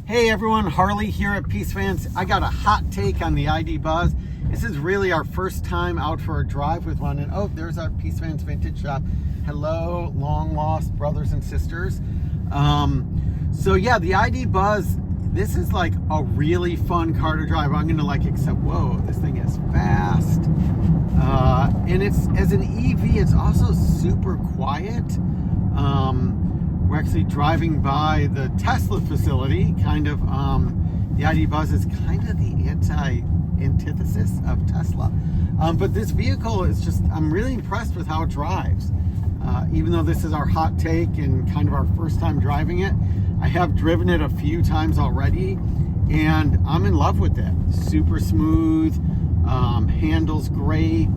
Hey everyone, Harley here at Peace Fans. I got a hot take on the ID Buzz. This is really our first time out for a drive with one. And oh, there's our Peace Fans Vintage Shop. Hello, long lost brothers and sisters. So yeah, the ID Buzz, this is like a really fun car to drive. I'm gonna accept, whoa, this thing is fast. And it's, as an EV, it's also super quiet. We're actually driving by the Tesla facility, the ID Buzz is kind of the antithesis of Tesla. But this vehicle is just, I'm really impressed with how it drives. Even though this is our hot take and kind of our first time driving it, I have driven it a few times already and I'm in love with it. Super smooth, handles great.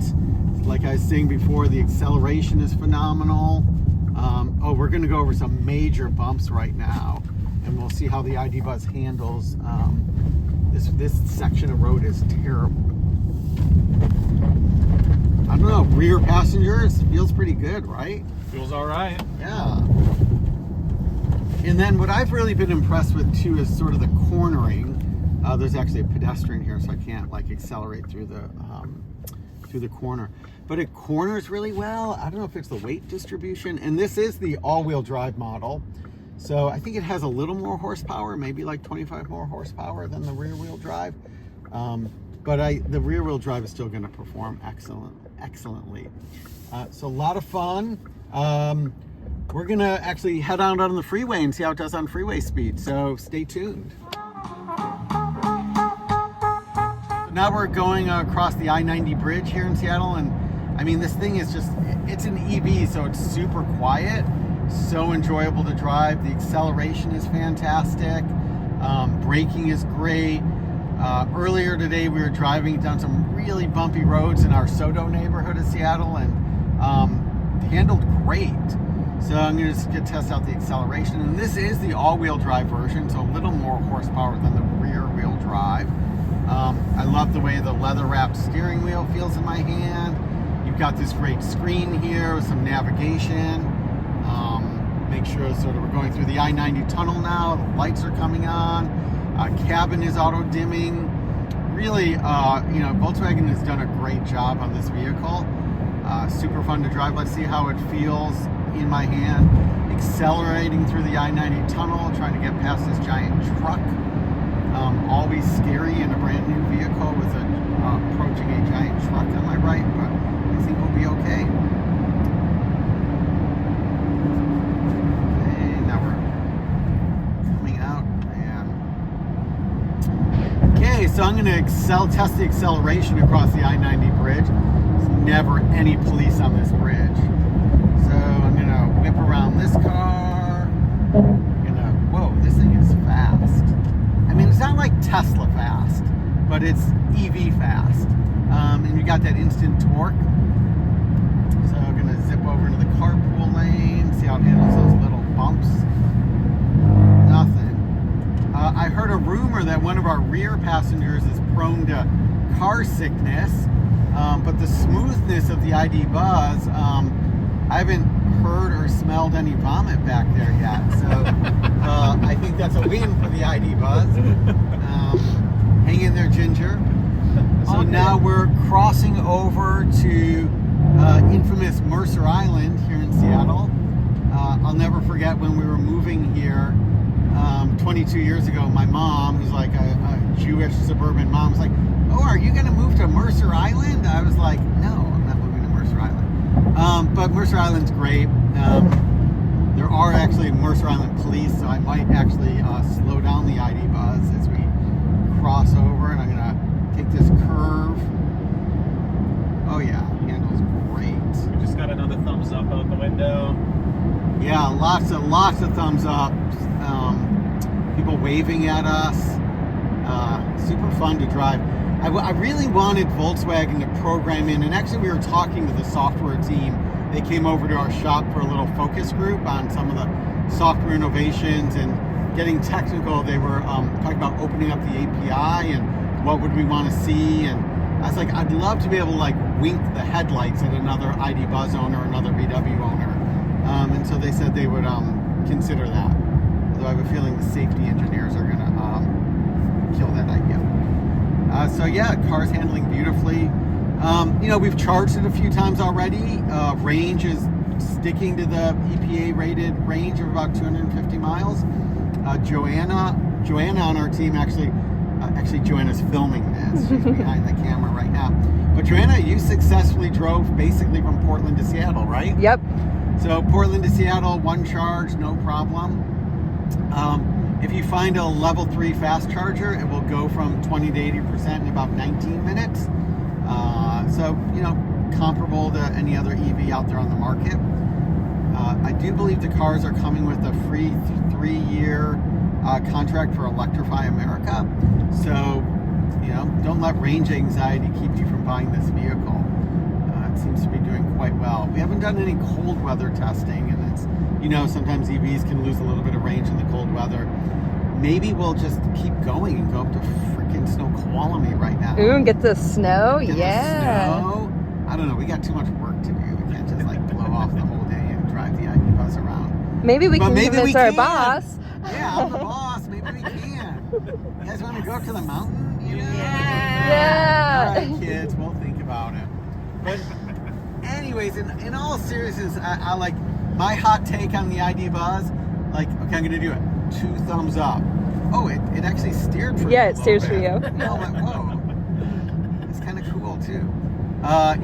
Like I was saying before, the acceleration is phenomenal. We're going to go over some major bumps right now, and we'll see how the ID Buzz handles. This section of road is terrible. I don't know, rear passengers feels pretty good, right? Feels all right. Yeah. And then what I've really been impressed with too is sort of the cornering. There's actually a pedestrian here, so I can't accelerate through the corner. But it corners really well. I don't know if it's the weight distribution. And this is the all-wheel drive model. So I think it has a little more horsepower, maybe like 25 more horsepower than the rear-wheel drive. But the rear-wheel drive is still going to perform excellently. So a lot of fun. We're going to actually head out on the freeway and see how it does on freeway speed. So stay tuned. Now we're going across the I-90 bridge here in Seattle, and I mean, this thing is just, it's an EV, so it's super quiet, so enjoyable to drive. The acceleration is fantastic. Braking is great. Earlier today, we were driving down some really bumpy roads in our Soto neighborhood of Seattle, and handled great. So I'm going to test out the acceleration. And this is the all-wheel drive version, so a little more horsepower than the rear-wheel drive. I love the way the leather-wrapped steering wheel feels in my hand. You've got this great screen here with some navigation. Make sure we're going through the I-90 tunnel now. The lights are coming on. Cabin is auto-dimming. Really, Volkswagen has done a great job on this vehicle. Super fun to drive. Let's see how it feels in my hand. Accelerating through the I-90 tunnel, trying to get past this giant truck. Always scary in a brand new vehicle with approaching a giant truck on my right, but I think we'll be okay. Okay, now we're coming out, and okay, so I'm going to test the acceleration across the I-90 bridge. There's never any police on this bridge, so I'm going to whip around this car. Whoa, this thing is fast. I mean, it's not like Tesla fast, but it's EV fast. And you got that instant torque. So I'm gonna zip over into the carpool lane, see how it handles those little bumps. Nothing. I heard a rumor that one of our rear passengers is prone to car sickness, but the smoothness of the ID Buzz, I haven't heard or smelled any vomit back there yet. So I think that's a win for the ID Buzz. Hang in there, Ginger. So now we're crossing over to infamous Mercer Island here in Seattle. I'll never forget when we were moving here 22 years ago. My mom, who's like a Jewish suburban mom, was like, "Oh, are you going to move to Mercer Island?" I was like, "No, I'm not moving to Mercer Island." But Mercer Island's great. There are actually Mercer Island police, so I might actually slow down the ID Buzz as we cross over, and I'm going to take this curve. Oh yeah, handles great. We just got another thumbs up out the window. Yeah, lots of thumbs up. People waving at us. Super fun to drive. I really wanted Volkswagen to program in, and actually we were talking to the software team. They came over to our shop for a little focus group on some of the software innovations and getting technical. They were talking about opening up the API and what would we want to see. And I was like, I'd love to be able to wink the headlights at another ID Buzz owner, another VW owner. And so they said they would consider that. Although I have a feeling the safety engineers are going to So yeah, car's handling beautifully. We've charged it a few times already. Range is sticking to the EPA rated range of about 250 miles. Joanna on our team actually Joanna's filming this. She's behind the camera right now. But Joanna, you successfully drove basically from Portland to Seattle, right? Yep. So Portland to Seattle, one charge, no problem. If you find a level 3 fast charger, it will go from 20 to 80% in about 19 minutes. So, comparable to any other EV out there on the market. I do believe the cars are coming with a free 3-year contract for Electrify America. So, don't let range anxiety keep you from buying this vehicle. It seems to be doing quite well. We haven't done any cold weather testing, and it's, sometimes EVs can lose a little bit of range in the cold weather. Maybe we'll just keep going and go up to freaking Snoqualmie right now. Ooh, and get the snow? Get yeah. the snow. I don't know. We got too much work to do. We can't just blow off the whole day and drive the ID bus around. Maybe we can convince our can. boss. Yeah, I'm the boss. Maybe we can. You guys want to go up to the mountain? Yeah. All right, kids. We'll think about it. But anyways, in all seriousness, I like my hot take on the ID Buzz. Okay, I'm going to do it. 2 thumbs up. Oh, it actually steered for me. Yeah, it steers for you. Oh, whoa. It's kind of cool, too.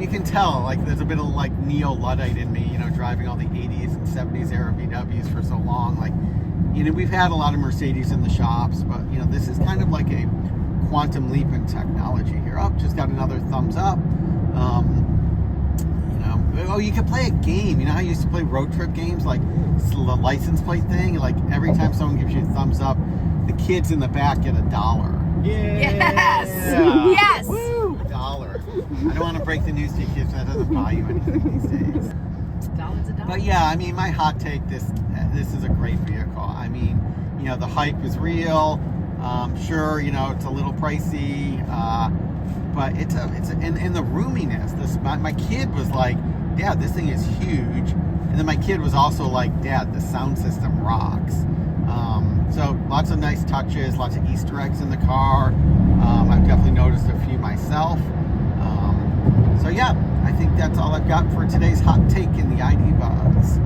You can tell, there's a bit of, neo-Luddite in me, driving all the 80s and 70s era VWs for so long. We've had a lot of Mercedes in the shops, but, this is kind of like a quantum leap in technology here. Oh, just got another thumbs up. You could play a game. You know how you used to play road trip games, like the license plate thing? Every time someone gives you a thumbs up, the kids in the back get $1. Yes. Yeah. Yes. Woo! $1. I don't want to break the news to you kids. That doesn't buy you anything these days. $1. But yeah, my hot take, this is a great vehicle. The hype is real. Sure, it's a little pricey, but it's and the roominess. My kid was like, Dad, this thing is huge. And then my kid was also like, Dad, the sound system rocks. So lots of nice touches, lots of Easter eggs in the car. I've definitely noticed a few myself. So yeah, I think that's all I've got for today's hot take in the ID Buzz.